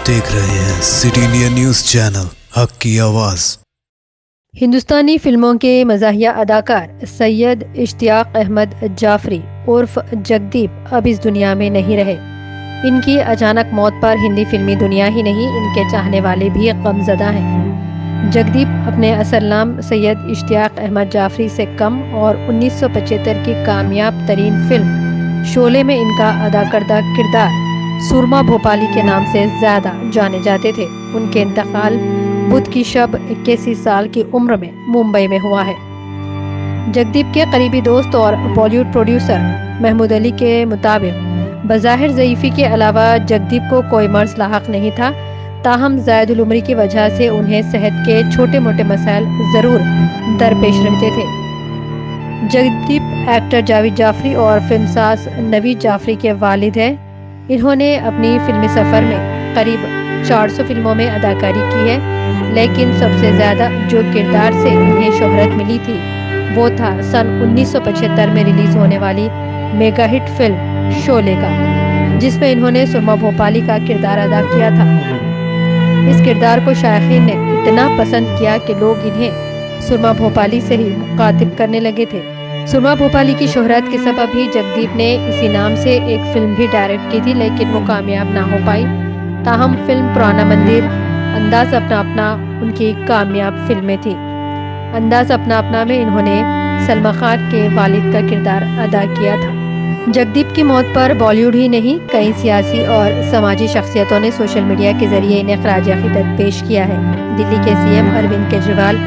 देख रहे हैं सिटी इंडिया न्यूज चैनल हक की आवाज। हिंदुस्तानी फिल्मों के मज़ाहिया अदाकार सैयद इश्तियाक अहमद जाफरी उर्फ जगदीप अब इस दुनिया में नहीं रहे। इनकी अचानक मौत पर हिंदी फिल्मी दुनिया ही नहीं, इनके चाहने वाले भी गमज़दा हैं। जगदीप अपने असल नाम सैयद इश्तियाक अहमद जाफरी से कम और 1975 की कामयाब तरीन फिल्म शोले में इनका अदा करदा किरदार सुरमा भोपाली के नाम से ज़्यादा जाने जाते थे। उनके इंतकाल बुध की शब 81 साल की उम्र में मुंबई में हुआ है। जगदीप के करीबी दोस्त और बॉलीवुड प्रोड्यूसर महमूद अली के मुताबिक बज़ाहिर ज़ईफ़ी के अलावा जगदीप को कोई मर्ज़ लाहक नहीं था, ताहम ज़ायदुल उम्री की वजह से उन्हें सेहत के छोटे मोटे मसाइल ज़रूर दरपेश रहते थे। जगदीप एक्टर जावेद जाफरी और फिल्मसाज नवीद जाफरी के वालिद हैं। इन्होंने अपनी फिल्मी सफ़र में करीब 400 फिल्मों में अदाकारी की है, लेकिन सबसे ज़्यादा जो किरदार से इन्हें शोहरत मिली थी वो था सन 1975 में रिलीज़ होने वाली मेगा हिट फिल्म शोले का, जिसमें इन्होंने सुरमा भोपाली का किरदार अदा किया था। इस किरदार को शायकीन ने इतना पसंद किया कि लोग इन्हें सुरमा भोपाली से ही मुखातिब करने लगे थे। सुरमा भोपाली की शोहरत के सबब ही जगदीप ने इसी नाम से एक फिल्म भी डायरेक्ट की थी, लेकिन वो कामयाब ना हो पाई। ताहम फिल्म पुराना मंदिर, अंदाज अपना अपना उनकी कामयाब फिल्में थी। अंदाज अपना अपना में इन्होंने सलमा खान के वालिद का किरदार अदा किया था। जगदीप की मौत पर बॉलीवुड ही नहीं, कई सियासी और समाजी शख्सियतों ने सोशल मीडिया के जरिए इन्हें खराज अकीदत पेश किया है। दिल्ली के सीएम अरविंद केजरीवाल,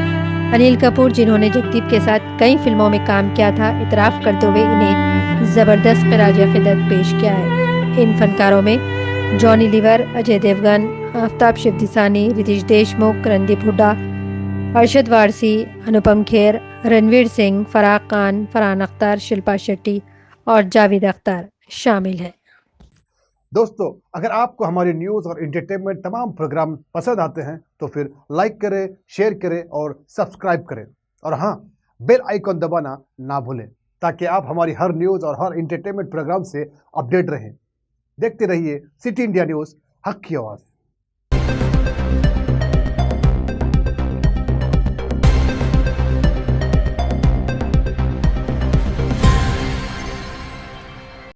अनिल कपूर, जिन्होंने जगदीप के साथ कई फिल्मों में काम किया था, इतराफ़ करते हुए इन्हें ज़बरदस्त खराज अकीदत पेश किया है। इन फनकारों में जॉनी लीवर, अजय देवगन, आफ्ताब शिवदासानी, रितेश देशमुख, रणदीप हुड्डा, अरशद वारसी, अनुपम खेर, रणवीर सिंह, फराह खान, फरहान अख्तर, शिल्पा शेट्टी और जावेद अख्तर शामिल हैं। दोस्तों, अगर आपको हमारी न्यूज़ और एंटरटेनमेंट तमाम प्रोग्राम पसंद आते हैं तो फिर लाइक करें, शेयर करें और सब्सक्राइब करें। और हाँ, बेल आइकॉन दबाना ना भूलें ताकि आप हमारी हर न्यूज़ और हर एंटरटेनमेंट प्रोग्राम से अपडेट रहें। देखते रहिए सिटी इंडिया न्यूज़, हक की आवाज़।